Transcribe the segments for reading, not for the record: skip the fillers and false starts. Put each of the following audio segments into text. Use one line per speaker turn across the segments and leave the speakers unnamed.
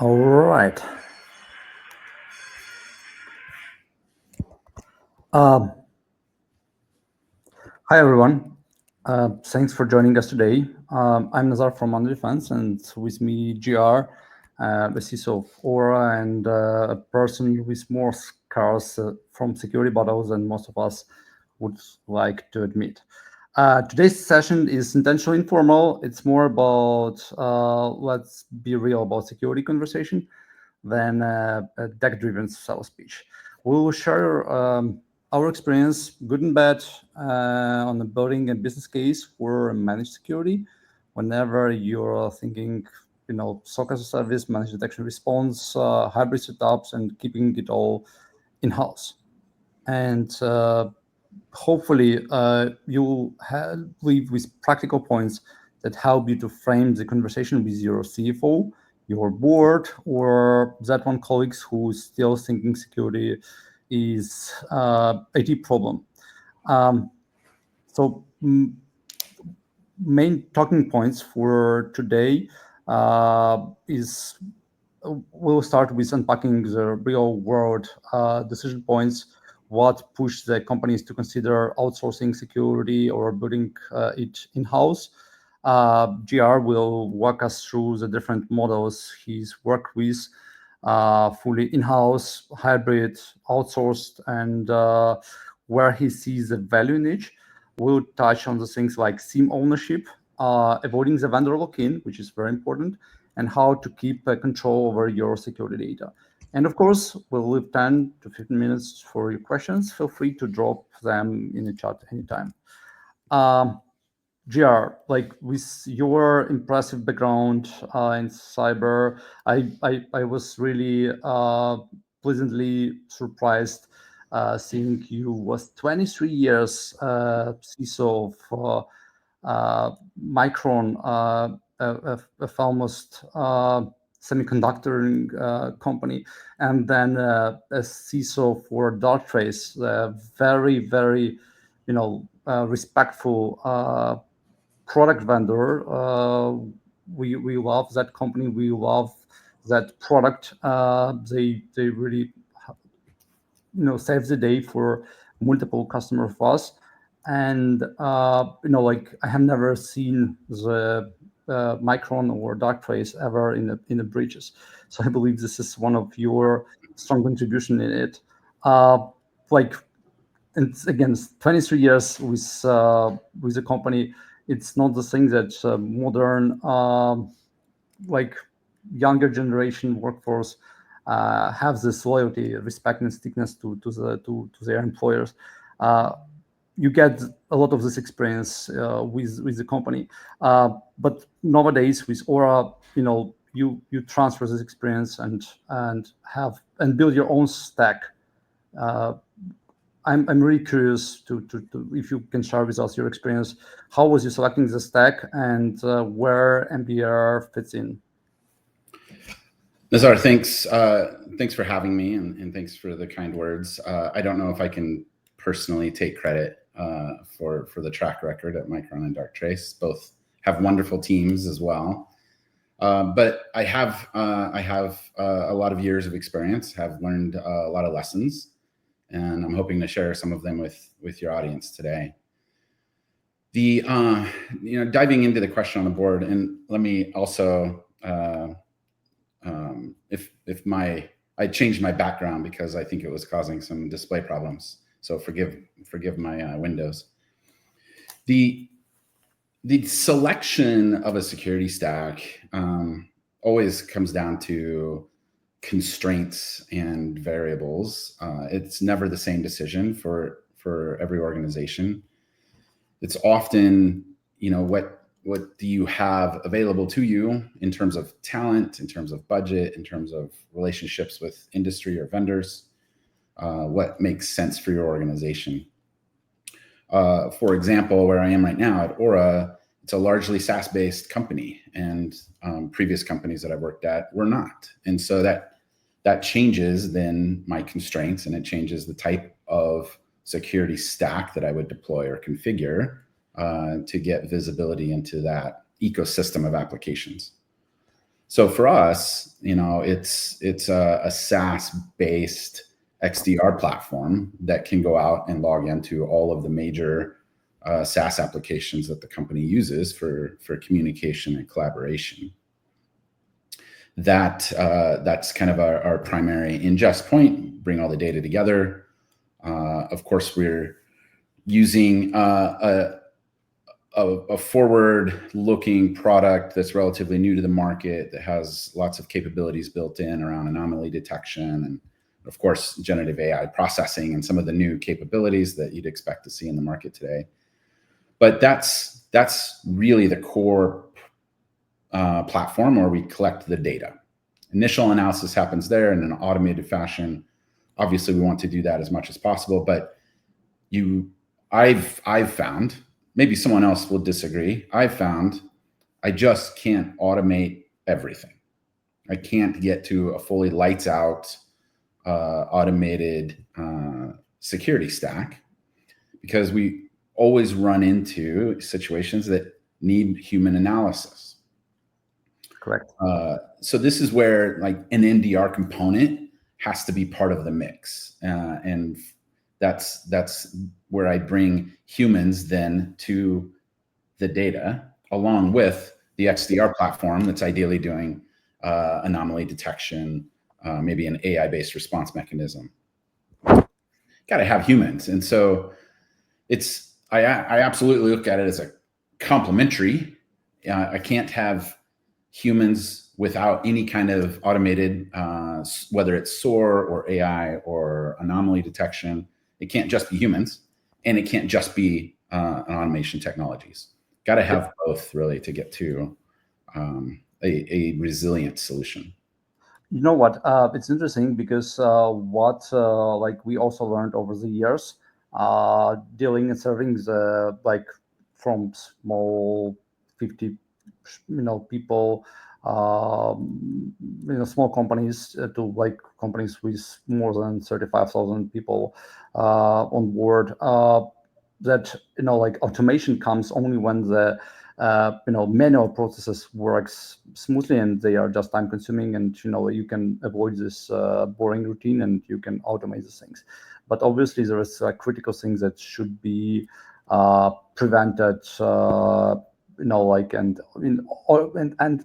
All right. Um, Hi, everyone. Thanks for joining us today. I'm Nazar from Under Defense, and with me, GR, the CISO of Aura, and a person with more scars from security battles than most of us would like to admit. Today's session is intentionally informal. It's more about, let's be real about security conversation than a deck-driven sales pitch. We will share our experience, good and bad, on the building a business case for managed security. Whenever you're thinking, SOC as a service, managed detection response, hybrid setups, and keeping it all in-house. And hopefully, you'll leave with practical points that help you to frame the conversation with your CFO, your board, or that one colleague who's still thinking security is IT problem. So main talking points for today is we'll start with unpacking the real world decision points, what pushed the companies to consider outsourcing security or building it in-house. GR will walk us through the different models he's worked with, fully in-house, hybrid, outsourced, and where he sees the value in each. We'll touch on the things like SIEM ownership, avoiding the vendor lock-in, which is very important, and how to keep control over your security data. And of course, we'll leave 10 to 15 minutes for your questions. Feel free to drop them in the chat anytime. GR, like with your impressive background in cyber, I was really pleasantly surprised seeing you was 23 years CISO of Micron, a famous semiconductor company, and then a CISO for Darktrace, a very, very, respectful product vendor. We love that company. We love that product. They really save the day for multiple customers of us. And like I have never seen the Micron or Darktrace ever in the breaches. So I believe this is one of your strong contribution in it. Like, and again, 23 years with the company. It's not the thing that modern like younger generation workforce have this loyalty, respect, and stickiness to their employers. You get a lot of this experience with the company, but nowadays with Aura, you transfer this experience and build your own stack. I'm really curious to if you can share with us your experience. How was you selecting the stack and where MDR fits in?
Nazar, thanks for having me, and thanks for the kind words. I don't know if I can personally take credit for the track record at Micron and Darktrace. Both have wonderful teams as well, but I have a lot of years of experience, have learned a lot of lessons, and I'm hoping to share some of them with your audience today. The diving into the question on the board, and let me also I changed my background because I think it was causing some display problems. So forgive my windows. The selection of a security stack always comes down to constraints and variables. It's never the same decision for every organization. It's often, what do you have available to you in terms of talent, in terms of budget, in terms of relationships with industry or vendors, what makes sense for your organization. For example, where I am right now at Aura, it's a largely SaaS-based company, and previous companies that I worked at were not. And so that changes then my constraints, and it changes the type of security stack that I would deploy or configure to get visibility into that ecosystem of applications. So for us, it's a SaaS-based XDR platform that can go out and log into all of the major SaaS applications that the company uses for communication and collaboration. That's kind of our primary ingest point, bring all the data together. Of course, we're using a forward-looking product that's relatively new to the market, that has lots of capabilities built in around anomaly detection, and of course, generative AI processing and some of the new capabilities that you'd expect to see in the market today. But that's really the core platform where we collect the data. Initial analysis happens there in an automated fashion. Obviously, we want to do that as much as possible, but I've found, maybe someone else will disagree, I've found I just can't automate everything. I can't get to a fully lights out automated security stack, because we always run into situations that need human analysis.
Correct.
So this is where like an NDR component has to be part of the mix, and that's where I bring humans then to the data, along with the XDR platform that's ideally doing anomaly detection, maybe an AI-based response mechanism. Got to have humans, and so I absolutely look at it as a complementary. I can't have humans without any kind of automated, whether it's SOAR or AI or anomaly detection. It can't just be humans, and it can't just be automation technologies. Got to have both, really, to get to a resilient solution.
You know what? It's interesting because what like we also learned over the years, dealing and serving the like from small 50 people, small companies to like companies with more than 35,000 people on board. That like automation comes only when the manual processes works smoothly and they are just time consuming, and you can avoid this boring routine and you can automate the things. But obviously there is critical things that should be prevented, like and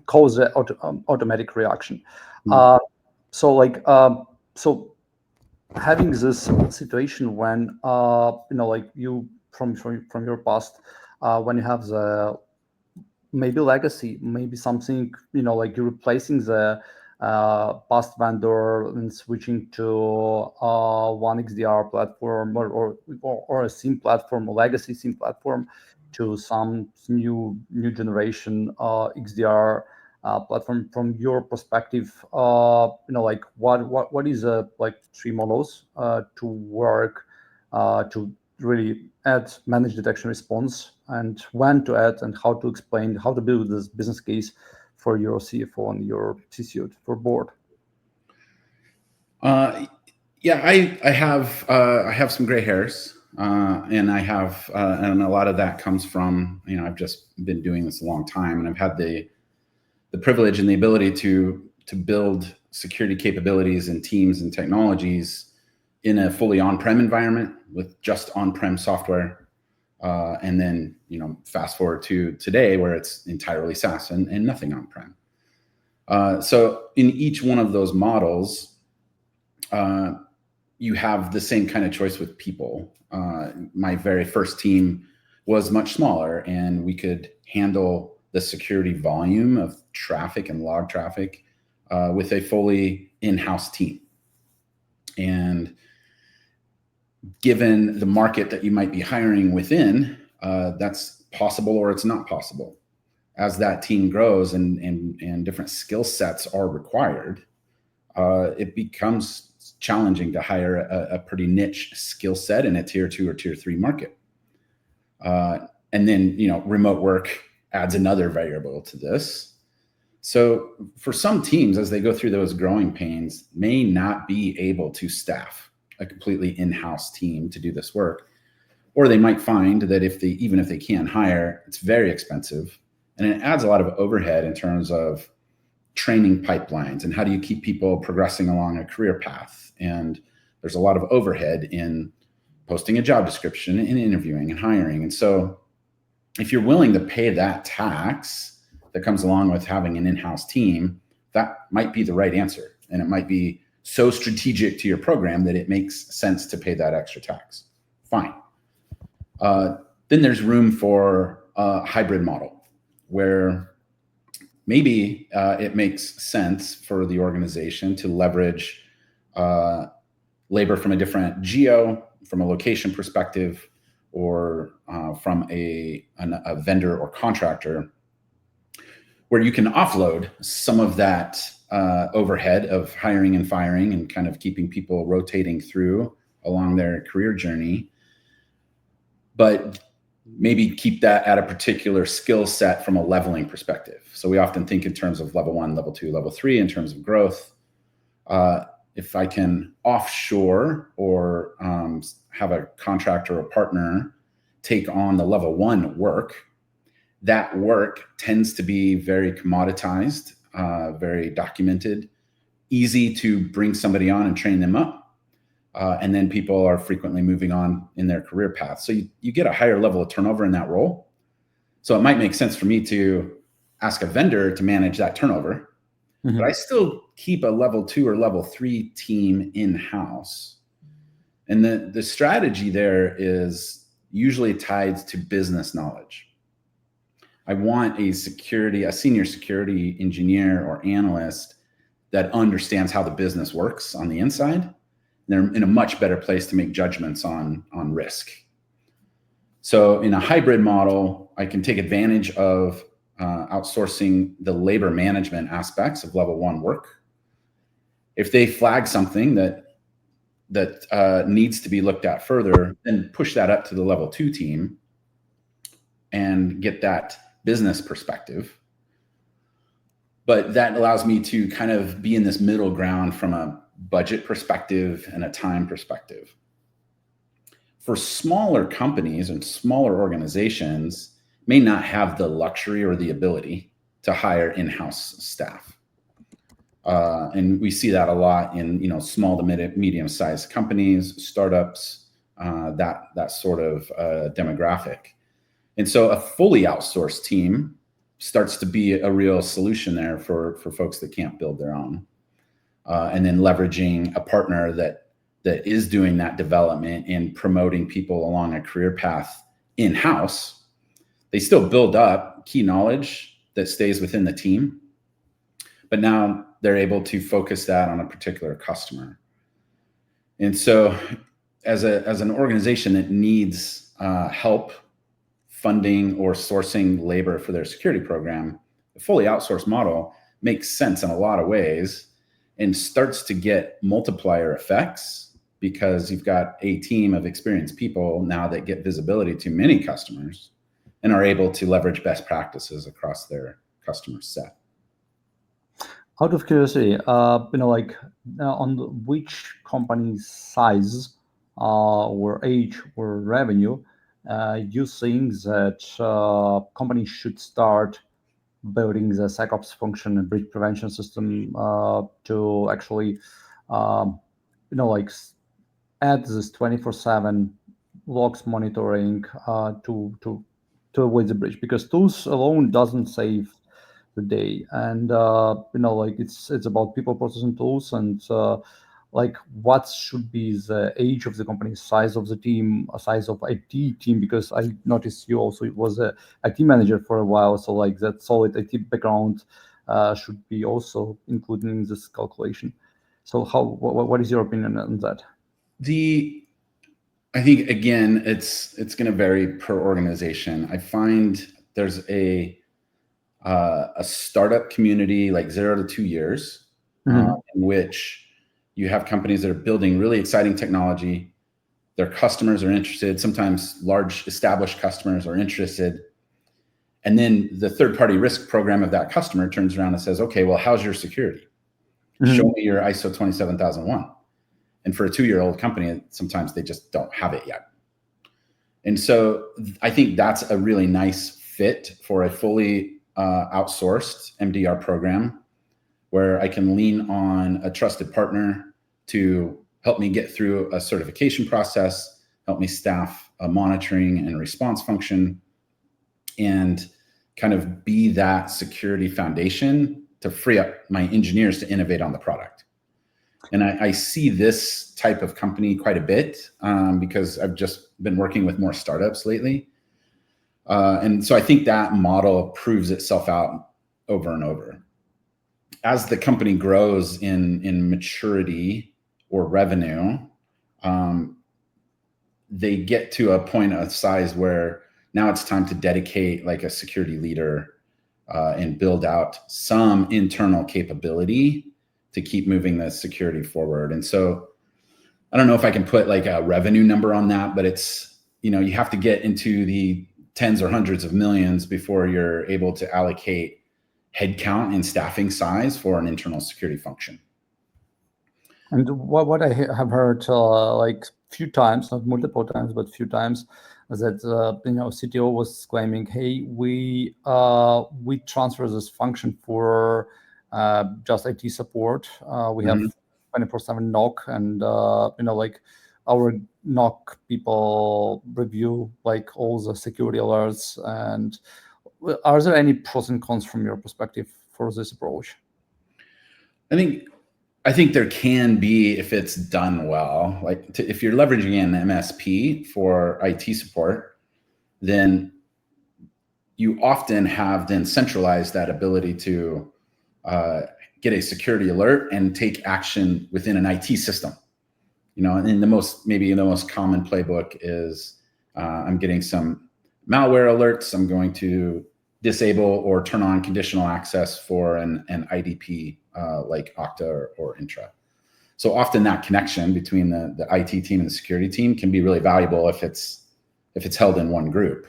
cause the automatic reaction. So having this situation when like you from your past, when you have the maybe legacy, maybe something, like you're replacing the past vendor and switching to one XDR platform or a SIEM platform, a legacy SIEM platform, to some new generation XDR platform. From your perspective, like what is like 3 models to work to really add managed detection response, and when to add, and how to explain, how to build this business case for your CFO and your CCO for board?
Yeah, I have some gray hairs, and and a lot of that comes from, I've just been doing this a long time, and I've had the privilege and the ability to build security capabilities and teams and technologies in a fully on-prem environment with just on-prem software, and then fast forward to today where it's entirely SaaS and nothing on-prem. So in each one of those models, you have the same kind of choice with people. My very first team was much smaller, and we could handle the security volume of traffic and log traffic with a fully in-house team. And given the market that you might be hiring within, that's possible or it's not possible. As that team grows and different skill sets are required, it becomes challenging to hire a pretty niche skill set in a tier 2 or tier 3 market. And then, remote work adds another variable to this. So for some teams, as they go through those growing pains, may not be able to staff a completely in-house team to do this work. Or they might find that even if they can hire, it's very expensive. And it adds a lot of overhead in terms of training pipelines, and how do you keep people progressing along a career path? And there's a lot of overhead in posting a job description and interviewing and hiring. And so if you're willing to pay that tax that comes along with having an in-house team, that might be the right answer. And it might be so strategic to your program that it makes sense to pay that extra tax. Fine. Then there's room for a hybrid model where maybe it makes sense for the organization to leverage labor from a different geo, from a location perspective, or from a vendor or contractor, where you can offload some of that overhead of hiring and firing and kind of keeping people rotating through along their career journey, but maybe keep that at a particular skill set from a leveling perspective. So we often think in terms of level 1, level 2, level 3 in terms of growth. If I can offshore or have a contractor or partner take on the level 1 work, that work tends to be very commoditized, very documented, easy to bring somebody on and train them up. And then people are frequently moving on in their career path. So you get a higher level of turnover in that role. So it might make sense for me to ask a vendor to manage that turnover, but I still keep a level 2 or level 3 team in-house. And the strategy there is usually tied to business knowledge. I want a senior security engineer or analyst that understands how the business works on the inside. They're in a much better place to make judgments on risk. So in a hybrid model, I can take advantage of outsourcing the labor management aspects of level 1 work. If they flag something that needs to be looked at further, then push that up to the level 2 team and get that business perspective. But that allows me to kind of be in this middle ground from a budget perspective and a time perspective. For smaller companies and smaller organizations may not have the luxury or the ability to hire in-house staff. And we see that a lot in small to medium-sized companies, startups, that sort of demographic. And so a fully outsourced team starts to be a real solution there for folks that can't build their own. And then leveraging a partner that is doing that development and promoting people along a career path in-house. They still build up key knowledge that stays within the team, but now they're able to focus that on a particular customer. And so as an organization that needs help funding or sourcing labor for their security program, a fully outsourced model makes sense in a lot of ways and starts to get multiplier effects because you've got a team of experienced people now that get visibility to many customers and are able to leverage best practices across their customer set.
Out of curiosity, on which company's size or age or revenue, you think that companies should start building the SecOps function and breach prevention system to actually, add this 24/7 logs monitoring to avoid the breach, because tools alone doesn't save the day. And it's about people, process, and tools, and what should be the age of the company, size of the team, size of IT team, because I noticed you also was a IT manager for a while, so that solid IT background should be also included in this calculation. So what is your opinion on that?
I think again, it's going to vary per organization. I find there's a startup community like 0 to 2 years, in which you have companies that are building really exciting technology. Their customers are interested. Sometimes large established customers are interested. And then the third-party risk program of that customer turns around and says, okay, well, how's your security? Show me your ISO 27001. And for a 2-year-old company, sometimes they just don't have it yet. And so I think that's a really nice fit for a fully outsourced MDR program where I can lean on a trusted partner to help me get through a certification process, help me staff a monitoring and response function, and kind of be that security foundation to free up my engineers to innovate on the product. And I see this type of company quite a bit because I've just been working with more startups lately. And so I think that model proves itself out over and over. As the company grows in maturity or revenue, they get to a point of size where now it's time to dedicate like a security leader and build out some internal capability to keep moving the security forward. And so I don't know if I can put like a revenue number on that, but it's, you have to get into the tens or hundreds of millions before you're able to allocate headcount and staffing size for an internal security function.
And what I have heard like few times, not multiple times, but few times, that CTO was claiming, "Hey, we transfer this function for just IT support. We have 24/7 NOC, and like our NOC people review like all the security alerts." And are there any pros and cons from your perspective for this approach?
I think there can be if it's done well. Like if you're leveraging an MSP for IT support, then you often have then centralized that ability to get a security alert and take action within an IT system. And the most common playbook is I'm getting some malware alerts. I'm going to disable or turn on conditional access for an IDP like Okta or Intra. So often that connection between the IT team and the security team can be really valuable if it's held in one group.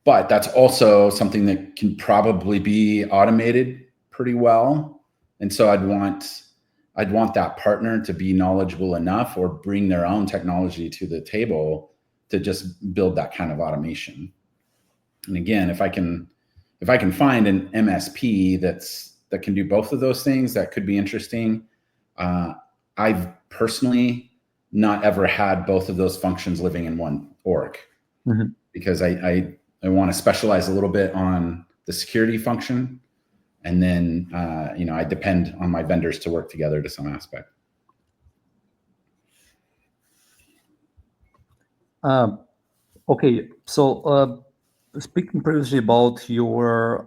But that's also something that can probably be automated pretty well. And so I'd want that partner to be knowledgeable enough or bring their own technology to the table to just build that kind of automation. And again, if I can find an MSP that can do both of those things, that could be interesting. I've personally not ever had both of those functions living in one org because I want to specialize a little bit on the security function, and then I depend on my vendors to work together to some aspect.
Okay, so speaking previously about your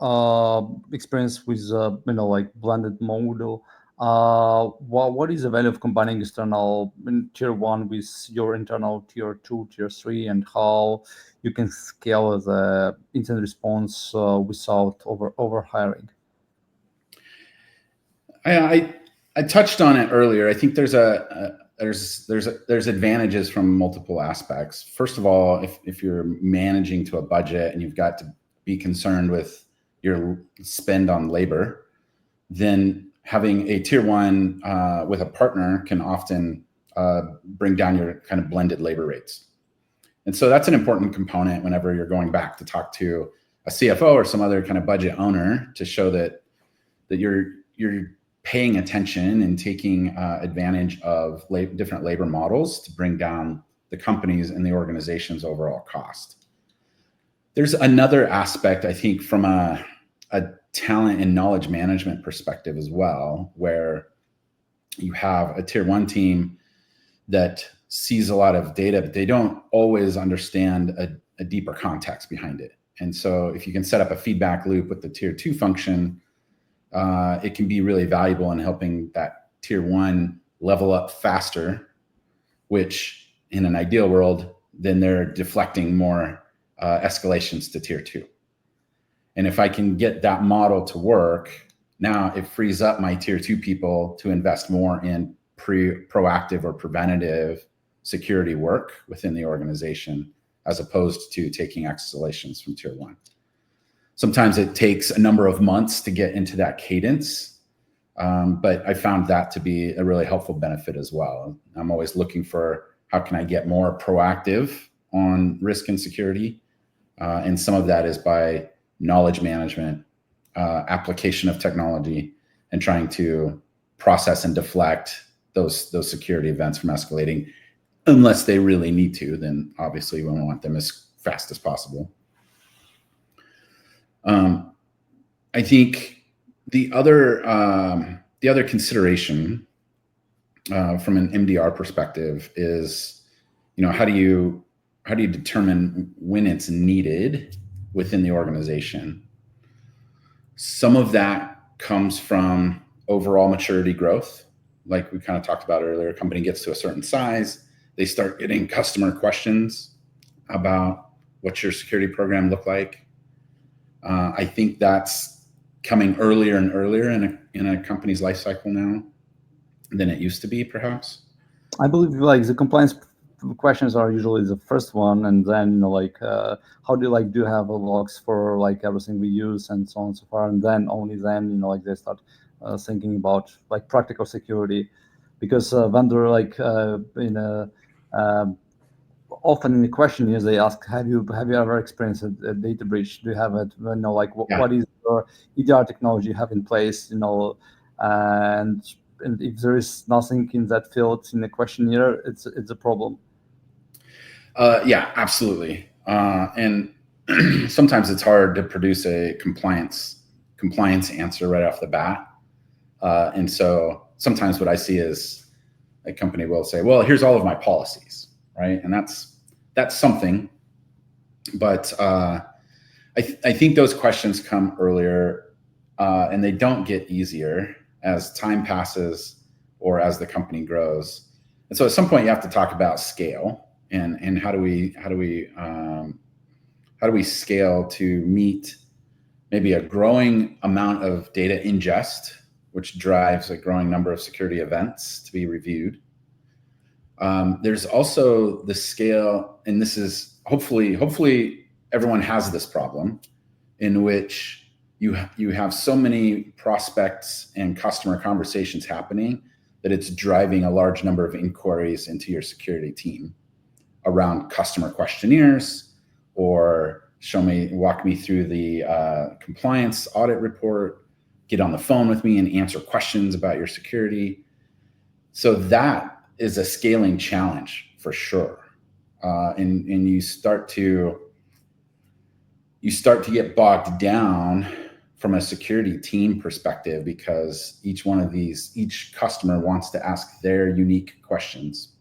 experience with like blended model, what is the value of combining external tier 1 with your internal tier 2, tier 3, and how you can scale the incident response without overhiring?
I touched on it earlier. I think there's advantages from multiple aspects. First of all, if you're managing to a budget and you've got to be concerned with your spend on labor, then having a tier 1 with a partner can often bring down your kind of blended labor rates. And so that's an important component whenever you're going back to talk to a CFO or some other kind of budget owner to show that you're paying attention and taking advantage of different labor models to bring down the company's and the organization's overall cost. There's another aspect, I think, from a talent and knowledge management perspective as well, where you have a tier 1 team that sees a lot of data, but they don't always understand a deeper context behind it. And so if you can set up a feedback loop with the tier 2 function, it can be really valuable in helping that tier 1 level up faster, which in an ideal world, then they're deflecting more escalations to tier 2. And if I can get that model to work, now it frees up my tier 2 people to invest more in proactive or preventative security work within the organization, as opposed to taking escalations from tier 1. Sometimes it takes a number of months to get into that cadence, but I found that to be a really helpful benefit as well. I'm always looking for how can I get more proactive on risk and security, and some of that is by knowledge management, application of technology, and trying to process and deflect those security events from escalating. Unless they really need to, then obviously we want them as fast as possible. I think the other consideration from an MDR perspective is, how do you determine when it's needed within the organization? Some of that comes from overall maturity growth. Like we kind of talked about earlier, a company gets to a certain size, they start getting customer questions about what's your security program look like. I think that's coming earlier and earlier in a company's life cycle now than it used to be, perhaps.
I believe like the compliance questions are usually the first one, and then how do you have logs for like everything we use and so on and so far, and then only then they start thinking about like practical security, because vendor in a often in the questionnaires they ask, have you ever experienced a data breach? Do you have it? What is your EDR technology you have in place? And if there is nothing in that field in the questionnaire, it's a problem.
Yeah, absolutely. And sometimes it's hard to produce a compliance answer right off the bat. And so sometimes what I see is a company will say, well, here's all of my policies, right? And that's something. But I think those questions come earlier, and they don't get easier as time passes or as the company grows. And so at some point you have to talk about scale and how do we scale to meet maybe a growing amount of data ingest, which drives a growing number of security events to be reviewed. There's also the scale, and this is hopefully everyone has this problem, in which you have so many prospects and customer conversations happening that it's driving a large number of inquiries into your security team around customer questionnaires, or walk me through the compliance audit report, get on the phone with me and answer questions about your security. So that is a scaling challenge for sure. And you start to get bogged down from a security team perspective, because each customer wants to ask their unique questions.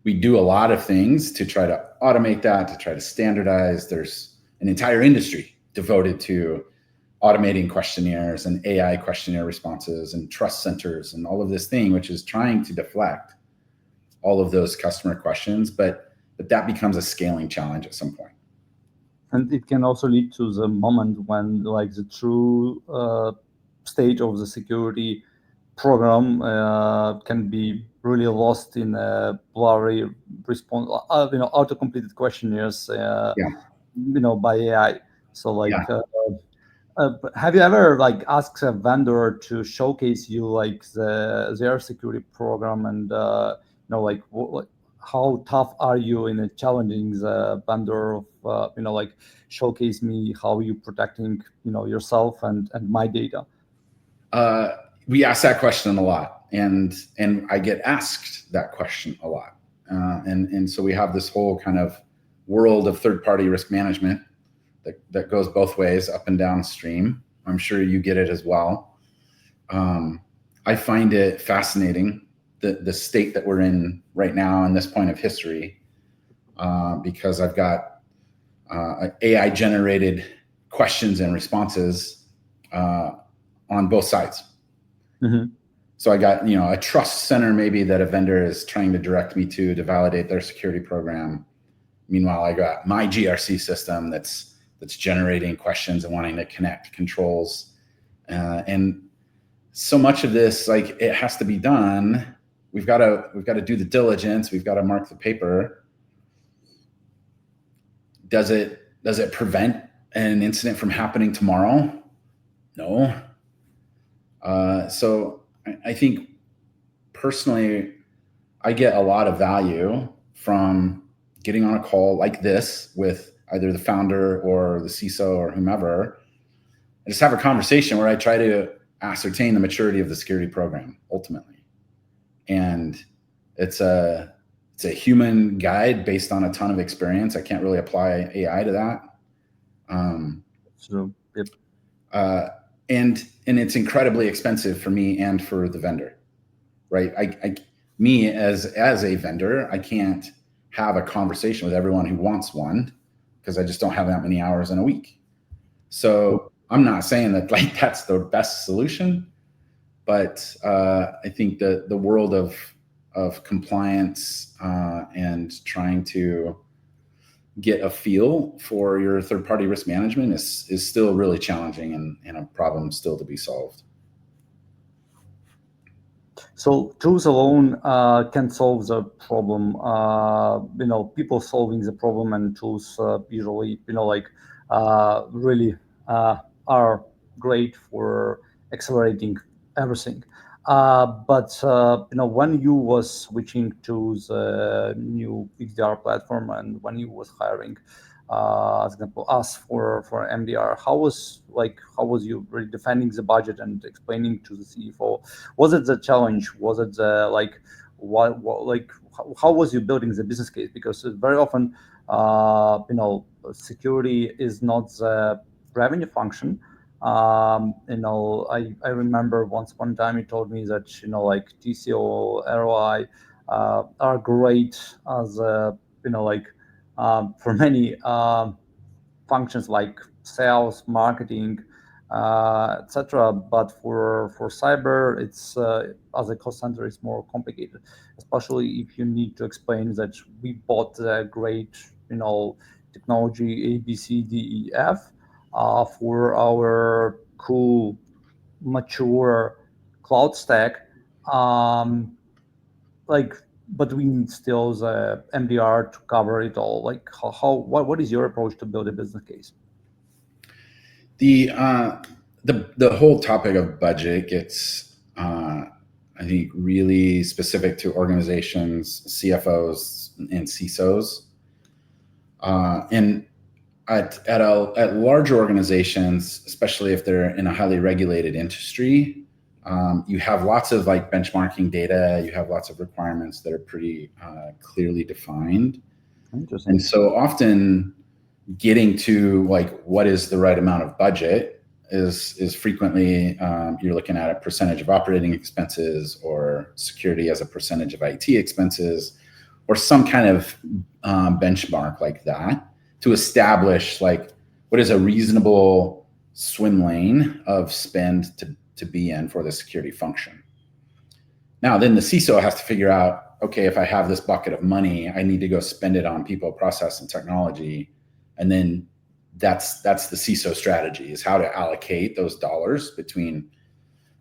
We do a lot of things to try to automate that, to try to standardize. There's an entire industry devoted to automating questionnaires and AI questionnaire responses and trust centers and all of this thing, which is trying to deflect all of those customer questions, but that becomes a scaling challenge at some point.
And it can also lead to the moment when the true state of the security program can be really lost in a blurry response, auto-completed questionnaires, by AI. So have you ever asked a vendor to showcase you their security program, and how tough are you in challenging the vendor of showcase me how you protecting yourself and my data?
We ask that question a lot, and I get asked that question a lot, and so we have this whole kind of world of third-party risk management that goes both ways, up and downstream. I'm sure you get it as well. I find it fascinating, the state that we're in right now in this point of history, because I've got AI generated questions and responses on both sides.
Mm-hmm.
So I got a trust center maybe that a vendor is trying to direct me to validate their security program. Meanwhile, I got my GRC system that's generating questions and wanting to connect controls, and so much of this, it has to be done. We've got to do the diligence. We've got to mark the paper. Does it prevent an incident from happening tomorrow? No. So I think personally, I get a lot of value from getting on a call like this with either the founder or the CISO or whomever, and just have a conversation where I try to ascertain the maturity of the security program ultimately. And it's a human guide based on a ton of experience. I can't really apply AI to that.
So, yep.
And it's incredibly expensive for me and for the vendor, right? Me as a vendor, I can't have a conversation with everyone who wants one because I just don't have that many hours in a week. So I'm not saying that like that's the best solution, but I think that the world of compliance and trying to get a feel for your third-party risk management is still really challenging and a problem still to be solved.
So tools alone can solve the problem. People solving the problem, and tools usually, really are great for accelerating everything. But when you was switching to the new XDR platform, and when you was hiring, as example, us for MDR, how was you really defending the budget and explaining to the CFO? Was it the challenge? Was it the how was you building the business case? Because very often, security is not the revenue function. I remember one time he told me that TCO, ROI are great as for many functions like sales, marketing, etc. But for cyber, it's as a cost center, it's more complicated, especially if you need to explain that we bought a great technology A, B, C, D, E, F for our cool, mature cloud stack. Um, but we need still the MDR to cover it all. What is your approach to build a business case?
The whole topic of budget gets, I think, really specific to organizations, CFOs, and CISOs, and at larger organizations, especially if they're in a highly regulated industry. You have lots of like benchmarking data. You have lots of requirements that are pretty clearly defined.
Interesting.
And so often getting to like what is the right amount of budget is frequently you're looking at a percentage of operating expenses or security as a percentage of IT expenses or some kind of benchmark like that to establish like what is a reasonable swim lane of spend to be in for the security function. Now, then the CISO has to figure out, okay, if I have this bucket of money, I need to go spend it on people, process, and technology. And then that's the CISO strategy, is how to allocate those dollars between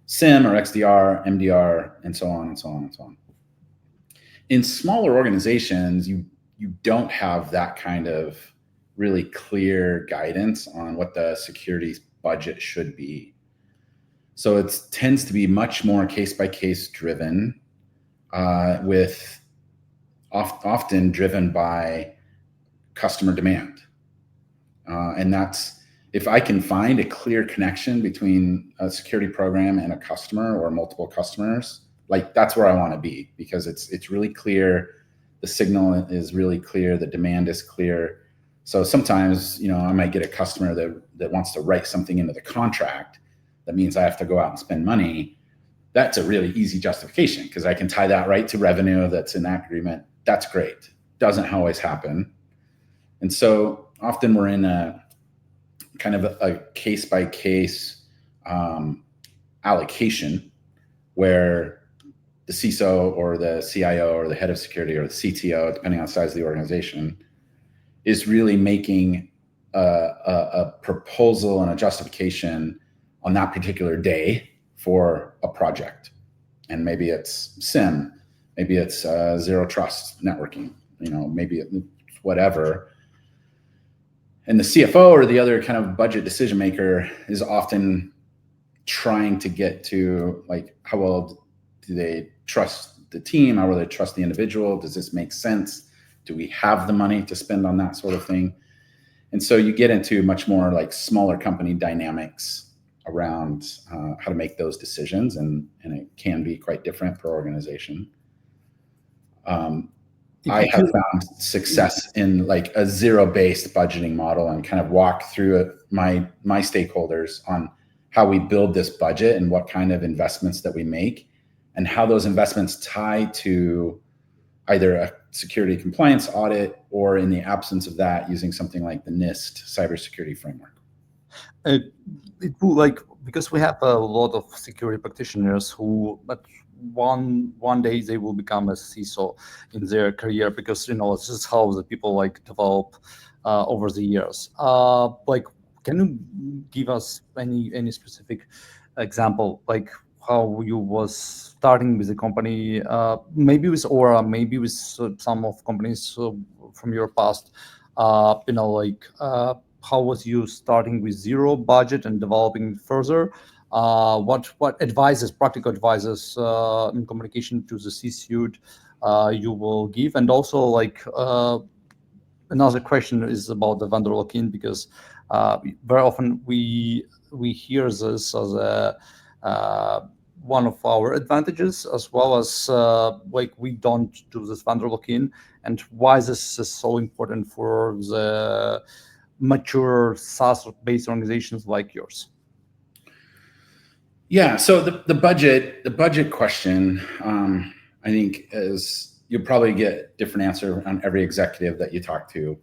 SIM or XDR, MDR, and so on and so on and so on. In smaller organizations, you don't have that kind of really clear guidance on what the security budget should be. So it tends to be much more case-by-case driven, with often driven by customer demand. And that's, if I can find a clear connection between a security program and a customer or multiple customers, like that's where I want to be, because it's really clear. The signal is really clear. The demand is clear. So sometimes, I might get a customer that wants to write something into the contract. That means I have to go out and spend money. That's a really easy justification because I can tie that right to revenue that's in that agreement. That's great. Doesn't always happen. And so often we're in a kind of a case-by-case allocation where the CISO or the CIO or the head of security or the CTO, depending on the size of the organization, is really making a proposal and a justification on that particular day for a project. And maybe it's SIM, maybe it's zero trust networking, maybe it's whatever. And the CFO or the other kind of budget decision maker is often trying to get to like, how well do they trust the team? How will they trust the individual? Does this make sense? Do we have the money to spend on that sort of thing? And so you get into much more like smaller company dynamics around how to make those decisions, and it can be quite different per organization. I have found success in like a zero-based budgeting model, and kind of walk through it, my stakeholders on how we build this budget and what kind of investments that we make, and how those investments tie to either a security compliance audit, or in the absence of that, using something like the NIST cybersecurity framework.
It will, like, because we have a lot of security practitioners who, but one day they will become a CISO in their career, because this is how the people like develop over the years. Like, can you give us any specific example, like how you was starting with the company, maybe with Aura, maybe with some of companies from your past, how was you starting with zero budget and developing further? What advices, practical advices in communication to the C-suite you will give? And also, like, another question is about the vendor lock-in, because very often we hear this as a one of our advantages, as well as like, we don't do this vendor lock-in, and why this is so important for the mature SaaS-based organizations like yours.
Yeah, so the budget question, I think is, you'll probably get different answer on every executive that you talk to.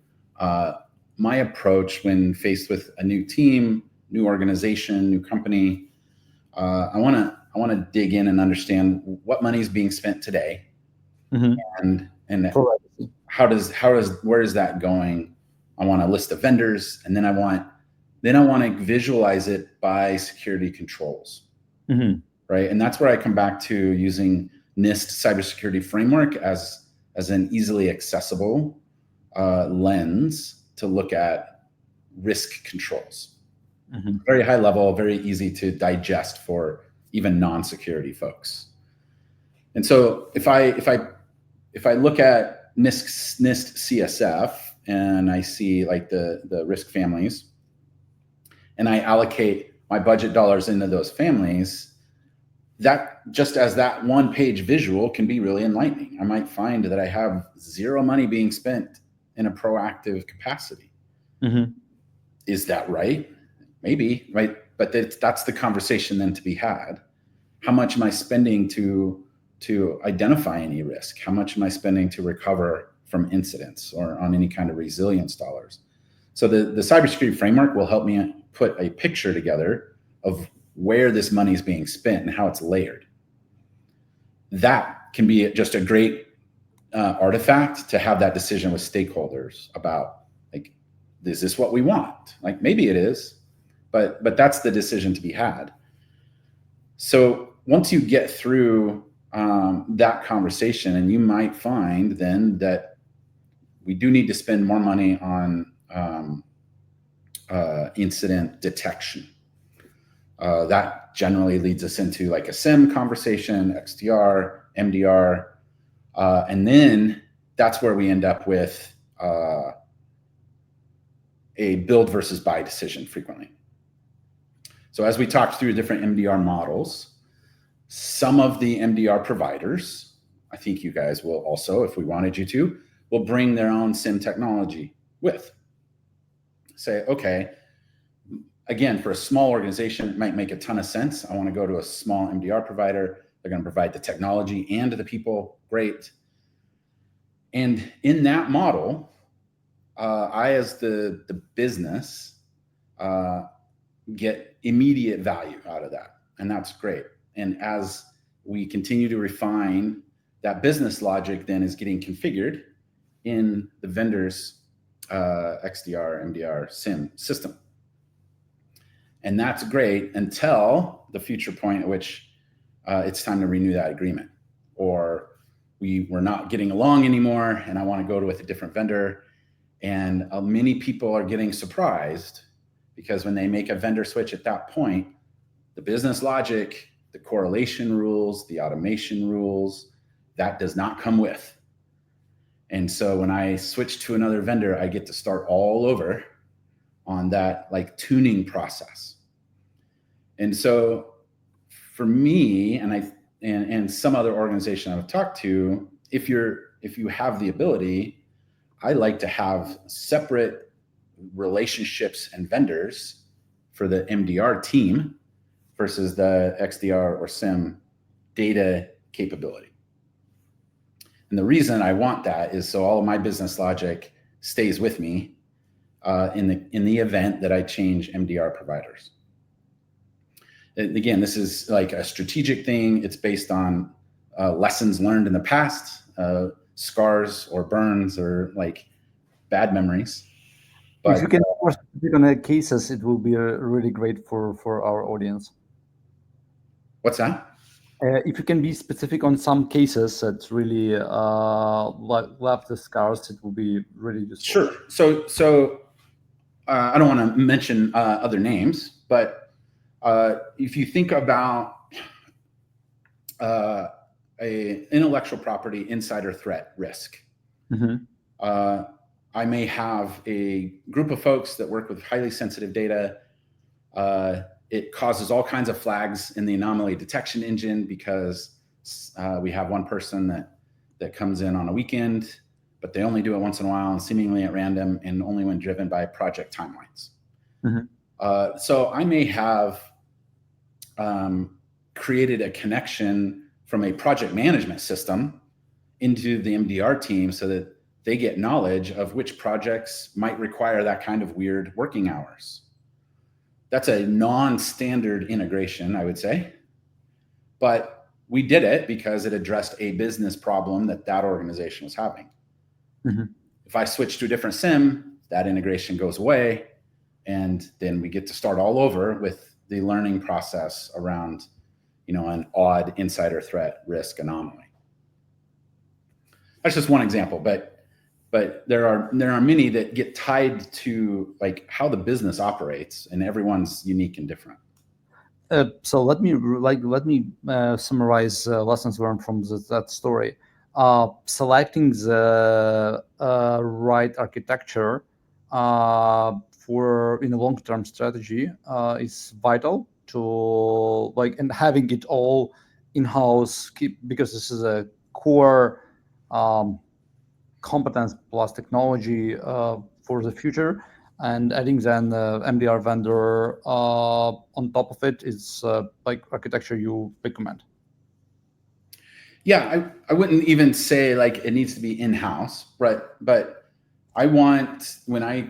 My approach when faced with a new team, new organization, new company, I want to dig in and understand what money is being spent today, and where is that going. I want a list of vendors, and then I want to visualize it by security controls. Right, and that's where I come back to using NIST cybersecurity framework as an easily accessible lens to look at risk controls. Very high level, very easy to digest for even non-security folks. And so if I look at NIST CSF, and I see like the risk families, and I allocate my budget dollars into those families, that just as that one-page visual can be really enlightening. I might find that I have zero money being spent in a proactive capacity. Is that right? Maybe, right? But that's the conversation then to be had. How much am I spending to identify any risk? How much am I spending to recover from incidents, or on any kind of resilience dollars? So the cybersecurity framework will help me put a picture together of where this money is being spent and how it's layered. That can be just a great artifact to have that decision with stakeholders about, like, is this what we want? Like, maybe it is, but that's the decision to be had. So once you get through that conversation, and you might find then that we do need to spend more money on incident detection. That generally leads us into like a SIM conversation, XDR, MDR, and then that's where we end up with a build versus buy decision frequently. So as we talked through different MDR models, some of the MDR providers, I think you guys will also, if we wanted you to, will bring their own SIM technology with. Say, okay, again, for a small organization, it might make a ton of sense. I want to go to a small MDR provider. They're going to provide the technology and the people. Great. And in that model, I, as the business, get immediate value out of that. And that's great. And as we continue to refine, that business logic then is getting configured in the vendor's XDR, MDR, SIM system. And that's great until the future point at which it's time to renew that agreement, or we're not getting along anymore and I want to go with a different vendor. And many people are getting surprised, because when they make a vendor switch at that point, the business logic, the correlation rules, the automation rules, that does not come with. And so when I switch to another vendor, I get to start all over on that like tuning process. And so for me, and some other organization I've talked to, if you have the ability, I like to have separate relationships and vendors for the MDR team versus the XDR or SIM data capability. And the reason I want that is so all of my business logic stays with me in the event that I change MDR providers. And again, this is like a strategic thing. It's based on lessons learned in the past, scars or burns or like bad memories.
But if you can be more specific on the cases, it will be really great for our audience.
What's that?
If you can be specific on some cases that really left the scars, it will be really useful.
Sure. So I don't want to mention other names, but if you think about a intellectual property insider threat risk, I may have a group of folks that work with highly sensitive data. It causes all kinds of flags in the anomaly detection engine because we have one person that comes in on a weekend, but they only do it once in a while and seemingly at random and only when driven by project timelines. So I may have created a connection from a project management system into the MDR team so that they get knowledge of which projects might require that kind of weird working hours. That's a non-standard integration, I would say. But we did it because it addressed a business problem that organization was having. If I switch to a different SIM, that integration goes away. And then we get to start all over with the learning process around, an odd insider threat risk anomaly. That's just one example, but there are many that get tied to like how the business operates, and everyone's unique and different.
So let me summarize lessons learned from that story. Selecting the right architecture for in a long-term strategy is vital to and having it all in-house, because this is a core competence plus technology for the future, and adding then MDR vendor on top of it is architecture you recommend.
Yeah, I wouldn't even say like it needs to be in-house, but I want when I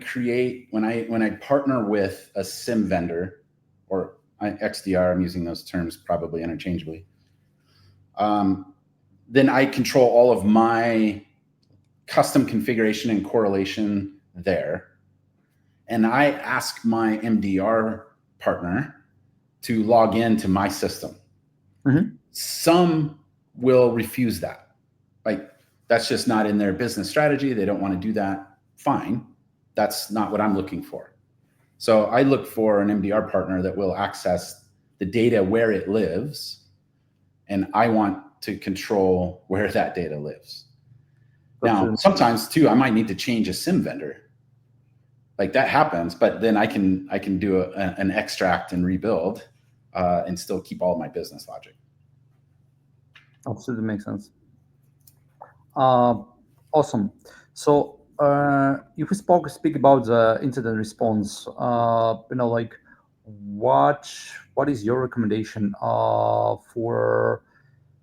partner with a SIM vendor or XDR, I'm using those terms probably interchangeably, then I control all of my custom configuration and correlation there. And I ask my MDR partner to log into my system. Some will refuse that. Like, that's just not in their business strategy. They don't want to do that. Fine. That's not what I'm looking for. So I look for an MDR partner that will access the data where it lives, and I want to control where that data lives. Now, sometimes too, I might need to change a SIM vendor. Like that happens, but then I can do an extract and rebuild and still keep all of my business logic.
Absolutely makes sense. Awesome. So if we speak about the incident response, what is your recommendation for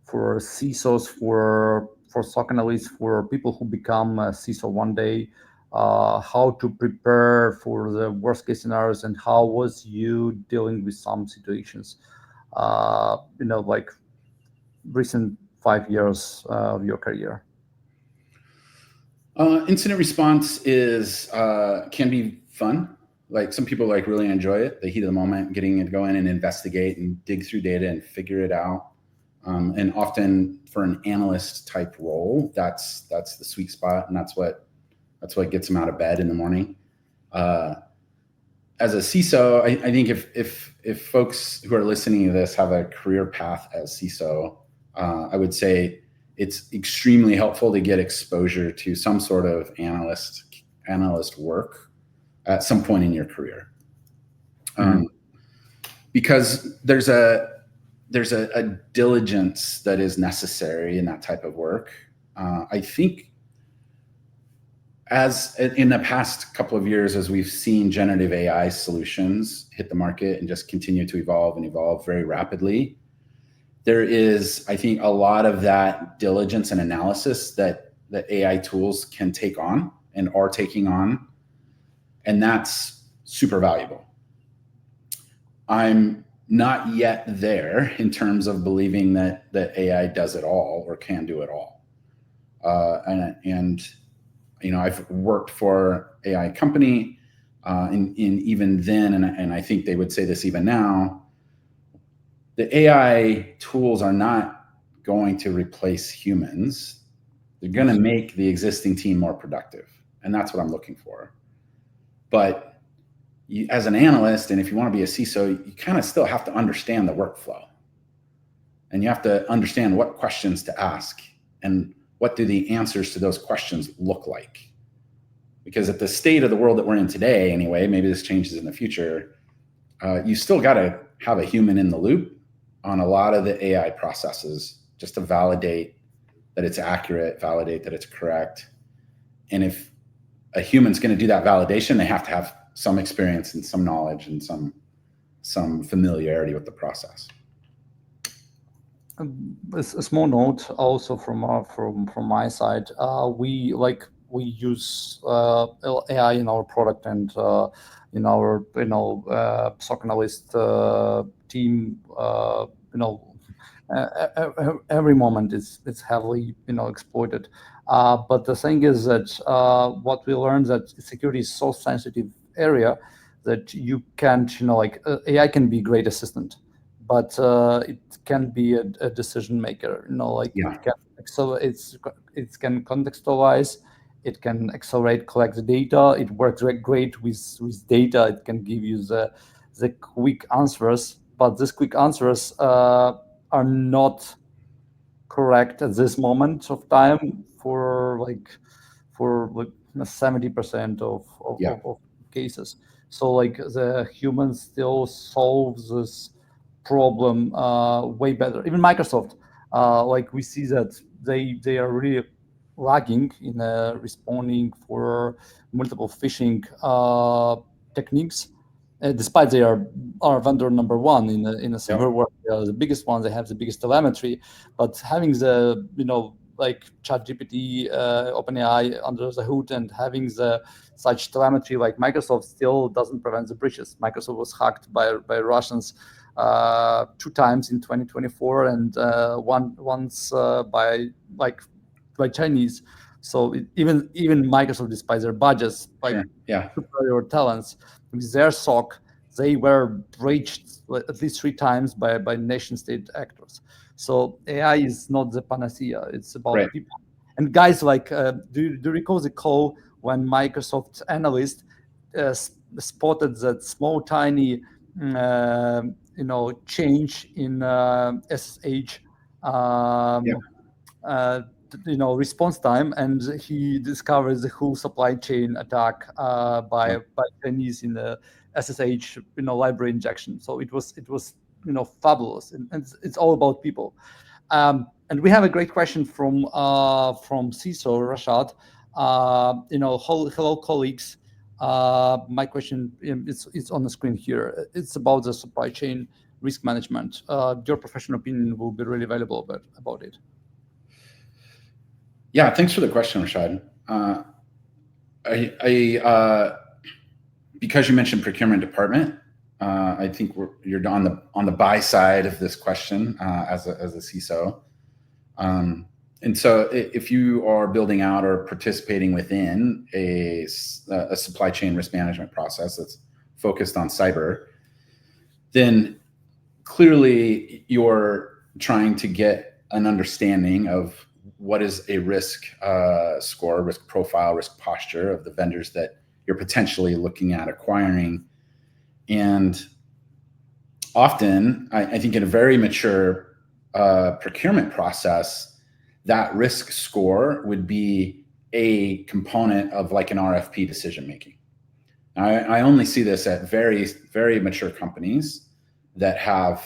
CISOs, for SOC analysts, for people who become a CISO one day, how to prepare for the worst case scenarios, and how was you dealing with some situations, recent 5 years of your career?
Incident response is can be fun. Like some people really enjoy it, the heat of the moment, getting it going and investigate and dig through data and figure it out. And often for an analyst type role, that's the sweet spot, and that's what gets them out of bed in the morning. As a CISO, I think if folks who are listening to this have a career path as CISO, I would say it's extremely helpful to get exposure to some sort of analyst work at some point in your career. because there's a diligence that is necessary in that type of work. I think as in the past couple of years, as we've seen generative AI solutions hit the market and just continue to evolve and evolve very rapidly, there is, I think, a lot of that diligence and analysis that AI tools can take on and are taking on, and that's super valuable. I'm not yet there in terms of believing that AI does it all or can do it all. And you know, I've worked for AI company, and even then, and I think they would say this even now, the AI tools are not going to replace humans. They're going to make the existing team more productive, and that's what I'm looking for. But as an analyst, and if you want to be a CISO, you kind of still have to understand the workflow, and you have to understand what questions to ask and what do the answers to those questions look like. Because at the state of the world that we're in today, anyway, maybe this changes in the future, you still got to have a human in the loop on a lot of the AI processes just to validate that it's accurate, validate that it's correct. And if a human's going to do that validation, they have to have some experience and some knowledge and some familiarity with the process.
A small note also from my side. We use AI in our product and in our SOC analyst team. Every moment it's heavily exploited. But the thing is that what we learned that security is so sensitive area that you can't AI can be a great assistant, but it can be a decision maker.
Yeah.
It can contextualize. It can accelerate, collect the data. It works great with data. It can give you the quick answers, but these quick answers are not correct at this moment of time for 70% of cases. So the humans still solve this problem way better. Even Microsoft, we see that they are really lagging in responding for multiple phishing techniques. Despite they are vendor number one in a cyber world, they are the biggest one. They have the biggest telemetry, but having the ChatGPT, OpenAI under the hood, and having such telemetry like Microsoft still doesn't prevent the breaches. Microsoft was hacked by Russians 2 times in 2024, and once by Chinese. So even Microsoft, despite their budgets, superior talents, with their SOC, they were breached at least 3 times by nation-state actors. So AI is not the panacea. It's about people. And guys, do you recall the call when Microsoft analyst spotted that small, tiny, change in SSH response time, and he discovers the whole supply chain attack by Chinese in the SSH library injection. So it was fabulous, and it's all about people. And we have a great question from CISO Rashad. Hello colleagues. My question it's on the screen here. It's about the supply chain risk management. Your professional opinion will be really valuable about it.
Yeah, thanks for the question, Rashad. Because you mentioned procurement department, I think you're on the buy side of this question as a CISO. And so if you are building out or participating within a supply chain risk management process that's focused on cyber, then clearly you're trying to get an understanding of what is a risk score, risk profile, risk posture of the vendors that you're potentially looking at acquiring. And often, I think in a very mature procurement process, that risk score would be a component of like an RFP decision making. Now, I only see this at very, very mature companies, that have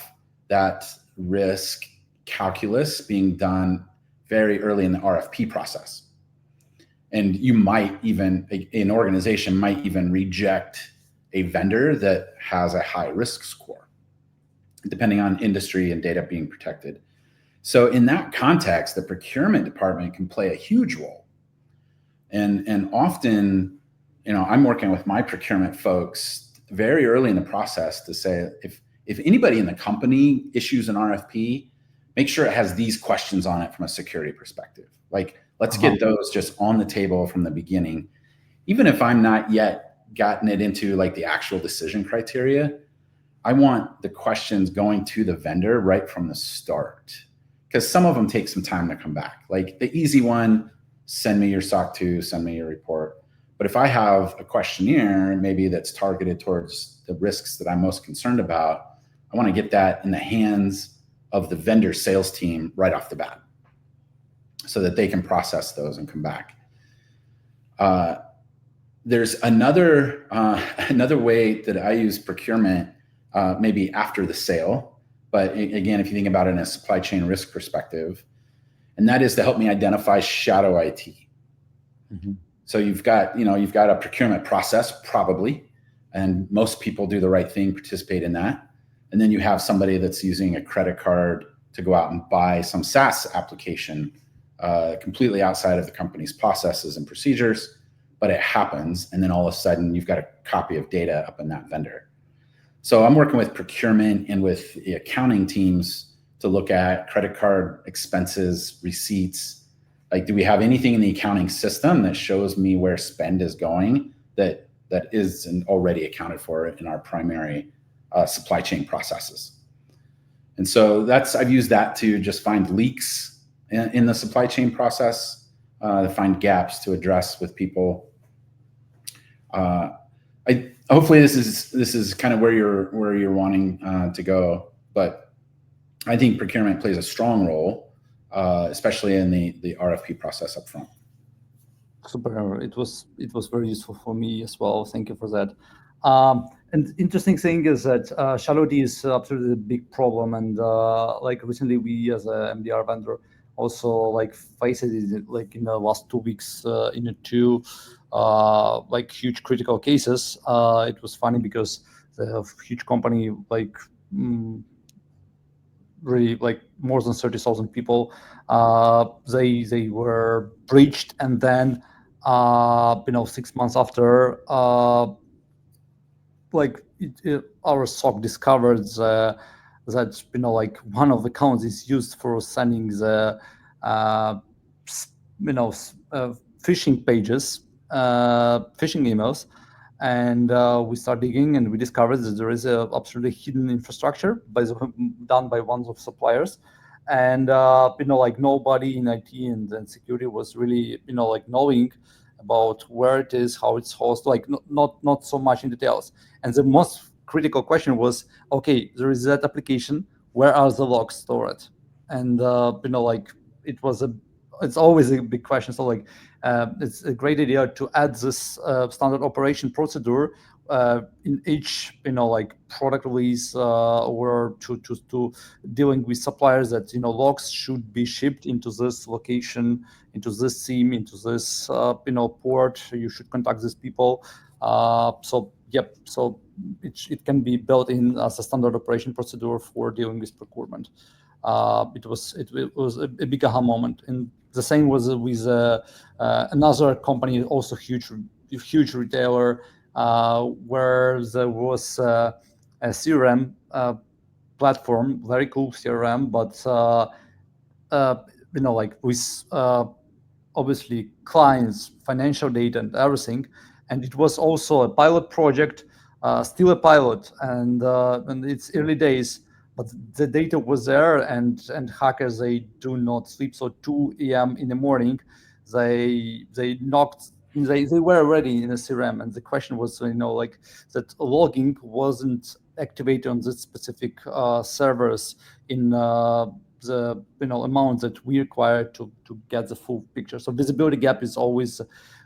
that risk calculus being done very early in the RFP process. And you might even, an organization might even reject a vendor that has a high risk score, depending on industry and data being protected. So in that context, the procurement department can play a huge role. And often, I'm working with my procurement folks very early in the process to say, if anybody in the company issues an RFP, make sure it has these questions on it from a security perspective. Like, let's get those just on the table from the beginning. Even if I'm not yet gotten it into like the actual decision criteria, I want the questions going to the vendor right from the start, because some of them take some time to come back. Like the easy one, send me your SOC 2, send me your report. But if I have a questionnaire, maybe that's targeted towards the risks that I'm most concerned about, I want to get that in the hands of the vendor sales team right off the bat so that they can process those and come back. There's another way that I use procurement, maybe after the sale, but again, if you think about it in a supply chain risk perspective, and that is to help me identify shadow IT. Mm-hmm. So you've got a procurement process probably, and most people do the right thing, participate in that. And then you have somebody that's using a credit card to go out and buy some SaaS application completely outside of the company's processes and procedures, but it happens. And then all of a sudden you've got a copy of data up in that vendor. So I'm working with procurement and with the accounting teams to look at credit card expenses, receipts. Like, do we have anything in the accounting system that shows me where spend is going that isn't already accounted for in our primary supply chain processes? And so I've used that to just find leaks in the supply chain process, to find gaps to address with people. Hopefully this is kind of where you're wanting to go, but I think procurement plays a strong role, especially in the RFP process up front.
Super. It was very useful for me as well. Thank you for that. And interesting thing is that shallow D is absolutely a big problem, and like recently we as a MDR vendor also like faced it like in the last 2 weeks in two like huge critical cases. It was funny because the huge company like really like more than 30,000 people, they were breached, and then 6 months after like our SOC discovered that like one of the accounts is used for sending the phishing pages, phishing emails, and we start digging, and we discovered that there is a absolutely hidden infrastructure done by one of suppliers, and like nobody in IT and security was really like knowing about where it is, how it's hosted, like not so much in details. And the most critical question was, okay, there is that application, where are the logs stored? And like it's always a big question. So like it's a great idea to add this standard operation procedure in each like product release, or to dealing with suppliers that logs should be shipped into this location, into this SIM, into this port. You should contact these people. So it can be built in as a standard operation procedure for dealing with procurement. It was a big aha moment. And the same was with another company, also huge retailer, where there was a CRM platform, very cool CRM, but like with obviously clients, financial data, and everything. And it was also a pilot project, still a pilot, and it's early days, but the data was there, and hackers, they do not sleep. So 2 a.m. in the morning, they knocked. They were already in a CRM, and the question was, like that logging wasn't activated on this specific servers in the amount that we require to get the full picture. So visibility gap is always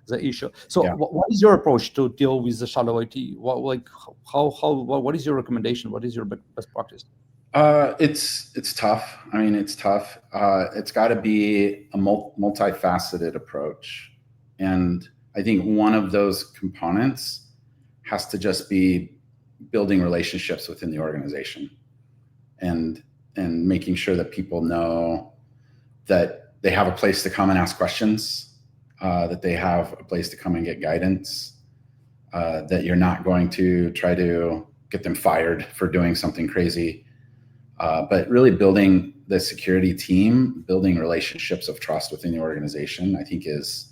issue. So
Yeah.
what is your approach to deal with the shadow IT? What is your recommendation? What is your best practice?
It's tough. I mean, it's tough. It's got to be a multifaceted approach, and I think one of those components has to just be building relationships within the organization, and making sure that people know that they have a place to come and ask questions, that they have a place to come and get guidance, that you're not going to try to get them fired for doing something crazy. But really building the security team, building relationships of trust within the organization, I think is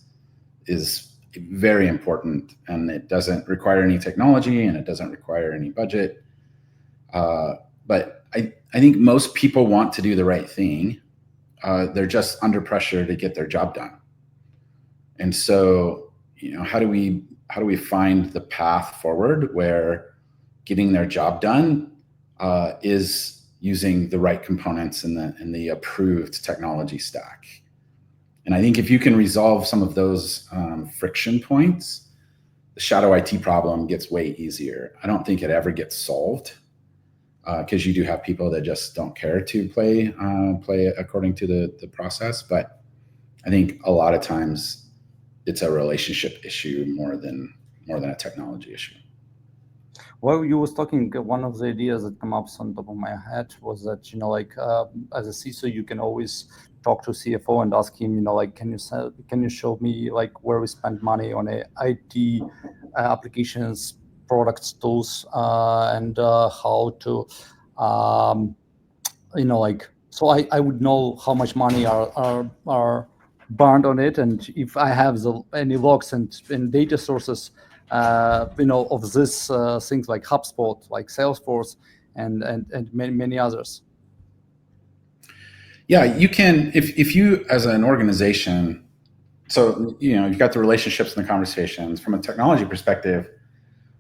very important. And it doesn't require any technology, and it doesn't require any budget. But I think most people want to do the right thing. They're just under pressure to get their job done. And so, how do we find the path forward where getting their job done is using the right components in the approved technology stack? And I think if you can resolve some of those friction points, the shadow IT problem gets way easier. I don't think it ever gets solved, because you do have people that just don't care to play according to the process. But I think a lot of times it's a relationship issue more than a technology issue.
While you was talking, one of the ideas that come up on top of my head was that, as a CISO, you can always talk to CFO and ask him, can you show me where we spend money on IT applications, products, tools, and how to, so I would know how much money are burned on it, and if I have any logs and data sources, of this things like HubSpot, like Salesforce, and many others.
Yeah, you can, if you as an organization, so you've got the relationships and the conversations. From a technology perspective,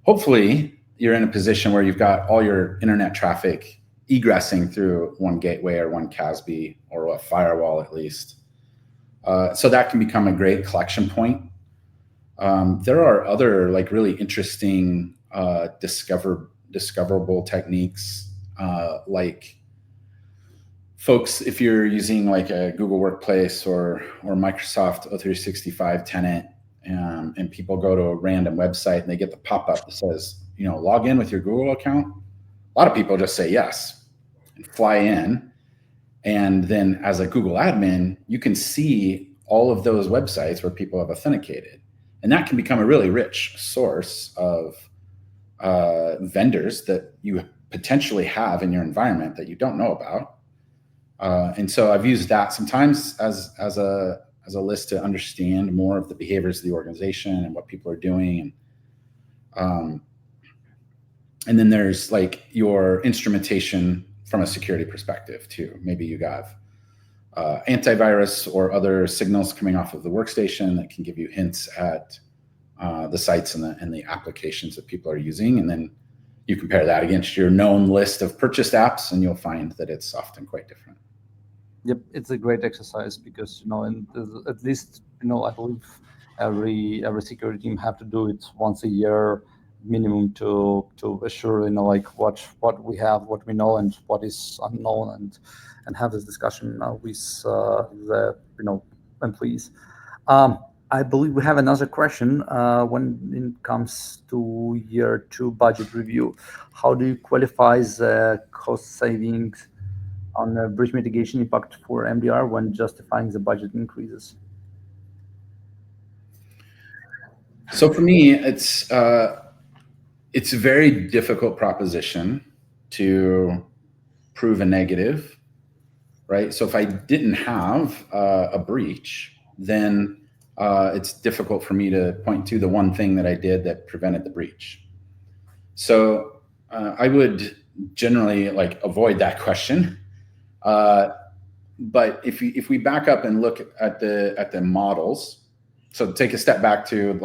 hopefully you're in a position where you've got all your internet traffic egressing through one gateway or one CASB or a firewall at least. So that can become a great collection point. There are other really interesting discoverable techniques, like folks, if you're using a Google Workplace or Microsoft 365 tenant, and people go to a random website and they get the pop-up that says, log in with your Google account. A lot of people just say yes and fly in. And then as a Google admin, you can see all of those websites where people have authenticated. And that can become a really rich source of vendors that you potentially have in your environment that you don't know about. And so I've used that sometimes as a list to understand more of the behaviors of the organization and what people are doing. And then there's your instrumentation from a security perspective too. Maybe you have antivirus or other signals coming off of the workstation that can give you hints at the sites and the applications that people are using. And then you compare that against your known list of purchased apps, and you'll find that it's often quite different.
Yep, it's a great exercise because and at least I believe every security team have to do it once a year minimum to assure what we have, what we know, and what is unknown, and have this discussion with the employees. I believe we have another question when it comes to year 2 budget review. How do you qualify the cost savings on the breach mitigation impact for MDR when justifying the budget increases?
So for me, it's a very difficult proposition to prove a negative, right? So if I didn't have a breach, then it's difficult for me to point to the one thing that I did that prevented the breach. So I would generally avoid that question. But if we back up and look at the models, so take a step back to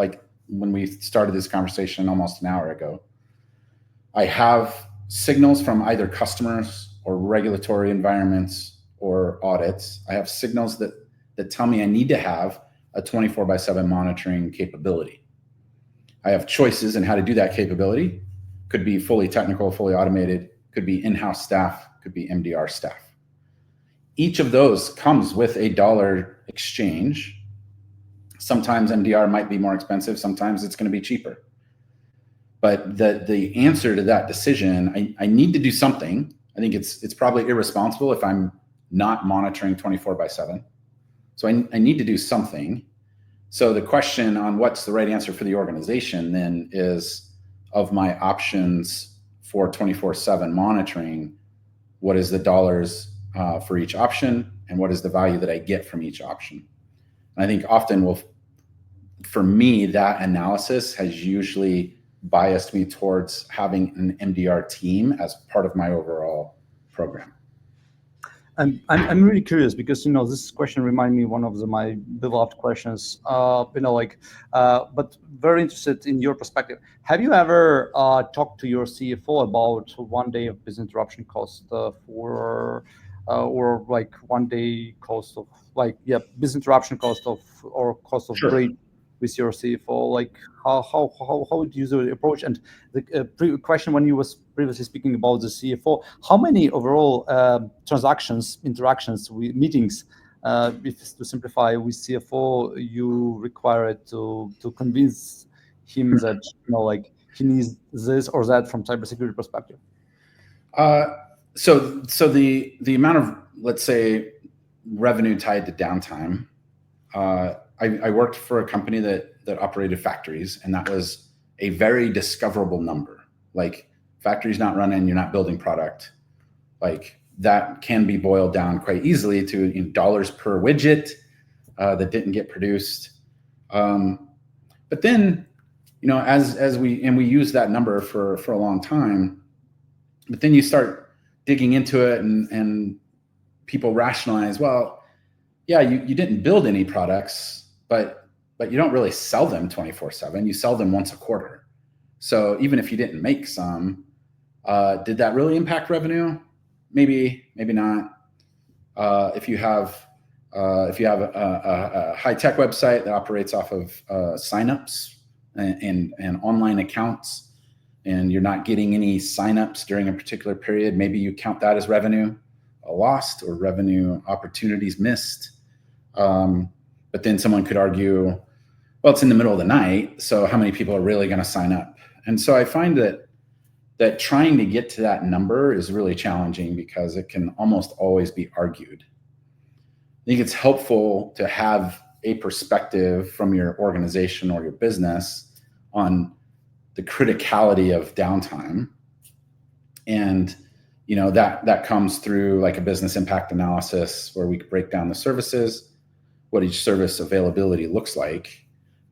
when we started this conversation almost an hour ago, I have signals from either customers or regulatory environments or audits. I have signals that tell me I need to have a 24/7 monitoring capability. I have choices in how to do that capability. Could be fully technical, fully automated, could be in-house staff, could be MDR staff. Each of those comes with a dollar exchange. Sometimes MDR might be more expensive, sometimes it's going to be cheaper. But the answer to that decision, I need to do something. I think it's probably irresponsible if I'm not monitoring 24/7. So I need to do something. So the question on what's the right answer for the organization then is, of my options for 24/7 monitoring, what is the dollars for each option, and what is the value that I get from each option? And I think often for me, that analysis has usually biased me towards having an MDR team as part of my overall program.
I'm really curious because this question reminded me one of my beloved questions. But very interested in your perspective. Have you ever talked to your CFO about 1 day of business interruption cost or like 1 day cost of business interruption cost of or cost of
Sure.
breach with your CFO? Like how would you usually approach? And the question when you was previously speaking about the CFO, how many overall interactions, meetings, if to simplify, with CFO you require it to convince him that he needs this or that from cybersecurity perspective?
So the amount of, let's say, revenue tied to downtime. I worked for a company that operated factories, and that was a very discoverable number. Like, factory's not running, you're not building product. Like, that can be boiled down quite easily to dollars per widget that didn't get produced. But then, as we use that number for a long time, but then you start digging into it and people rationalize, well, yeah, you didn't build any products, but you don't really sell them 24/7. You sell them once a quarter. So even if you didn't make some, did that really impact revenue? Maybe not. If you have a high-tech website that operates off of signups and online accounts, and you're not getting any signups during a particular period, maybe you count that as revenue lost or revenue opportunities missed. But then someone could argue, well, it's in the middle of the night, so how many people are really going to sign up? And so I find that trying to get to that number is really challenging because it can almost always be argued. I think it's helpful to have a perspective from your organization or your business on the criticality of downtime. And that comes through like a business impact analysis where we break down the services, what each service availability looks like.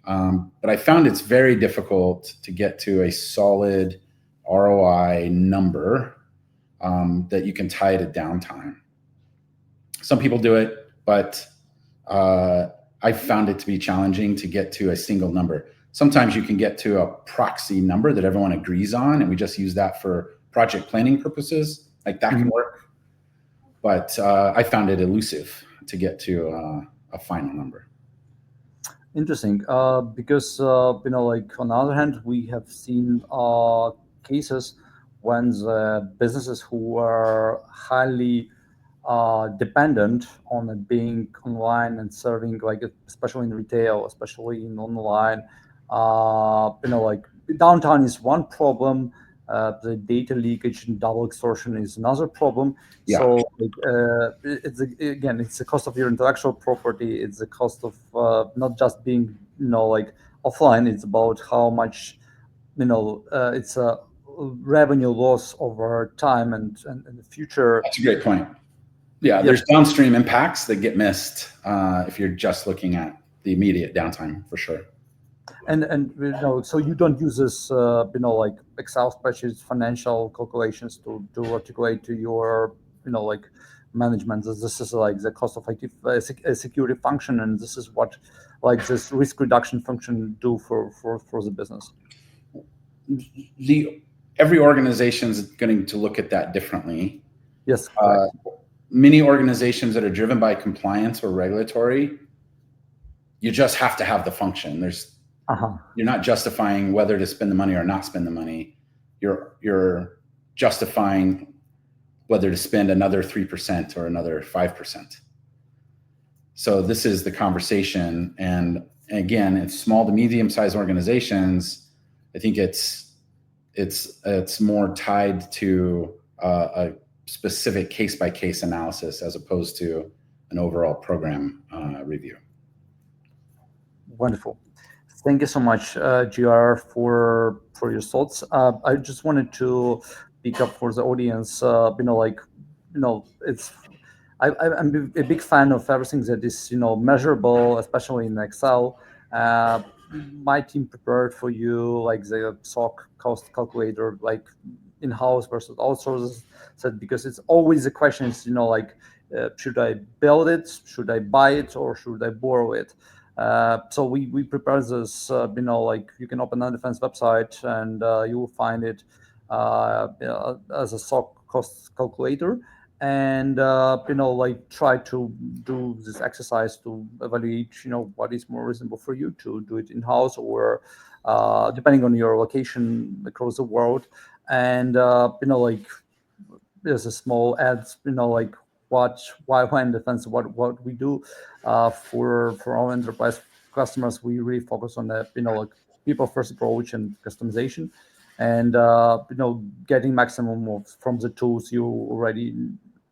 But I found it's very difficult to get to a solid ROI number that you can tie to downtime. Some people do it, but I found it to be challenging to get to a single number. Sometimes you can get to a proxy number that everyone agrees on, and we just use that for project planning purposes. Like, that can work. But I found it elusive to get to a final number.
Interesting, because on the other hand, we have seen cases when the businesses who are highly dependent on it being online and serving, like especially in retail, especially in online, downtown is one problem. The data leakage and double extortion is another problem.
Yeah.
So it's the cost of your intellectual property. It's the cost of not just being offline. It's about how much it's a revenue loss over time and the future.
That's a great point. Yeah, there's downstream impacts that get missed if you're just looking at the immediate downtime, for sure.
And so you don't use this like Excel spreadsheets, financial calculations to articulate to your management that this is like the cost of IT security function, and this is what this risk reduction function do for the business.
Every organization is going to look at that differently.
Yes.
Many organizations that are driven by compliance or regulatory you just have to have the function. You're not justifying whether to spend the money or not spend the money. You're justifying whether to spend another 3% or another 5%. So this is the conversation. And again, it's small to medium-sized organizations. I think it's more tied to a specific case-by-case analysis as opposed to an overall program review.
Wonderful. Thank you so much, GR, for your thoughts. I just wanted to pick up for the audience. It's I'm a big fan of everything that is measurable, especially in Excel. My team prepared for you like the SOC cost calculator, like in-house versus outsources. Said because it's always the question is should I build it, should I buy it, or should I borrow it? So we prepare this. You can open an defense website and you will find it as a SOC cost calculator, and try to do this exercise to evaluate what is more reasonable for you to do it in house or depending on your location across the world, and there's a small ads, why in defense, what we do for our enterprise customers. We really focus on the people first approach and customization, and getting maximum from the tools you already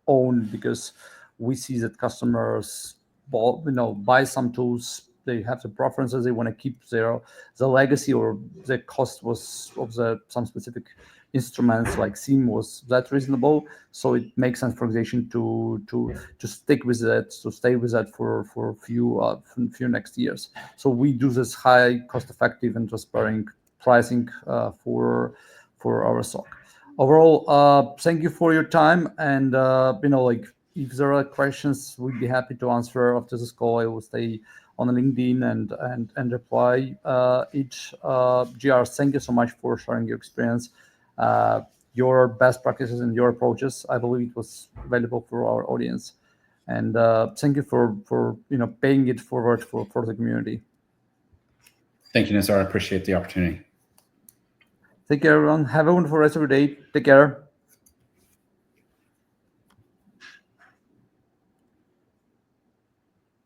own, because we see that customers buy some tools, they have the preferences, they want to keep the legacy or the cost was of some specific instruments like SIEM was that reasonable, so it makes sense for organization to stick with it, to stay with that for a few next years. So we do this high cost effective and transparent pricing for our SOC. Overall, thank you for your time, and if there are questions, we'd be happy to answer after this call. I will stay on LinkedIn and reply each. GR, thank you so much for sharing your experience, your best practices and your approaches. I believe it was valuable for our audience, and thank you for paying it forward for the community.
Thank you, Nazar. I appreciate the opportunity.
Take care, everyone. Have a wonderful rest of your day. Take care.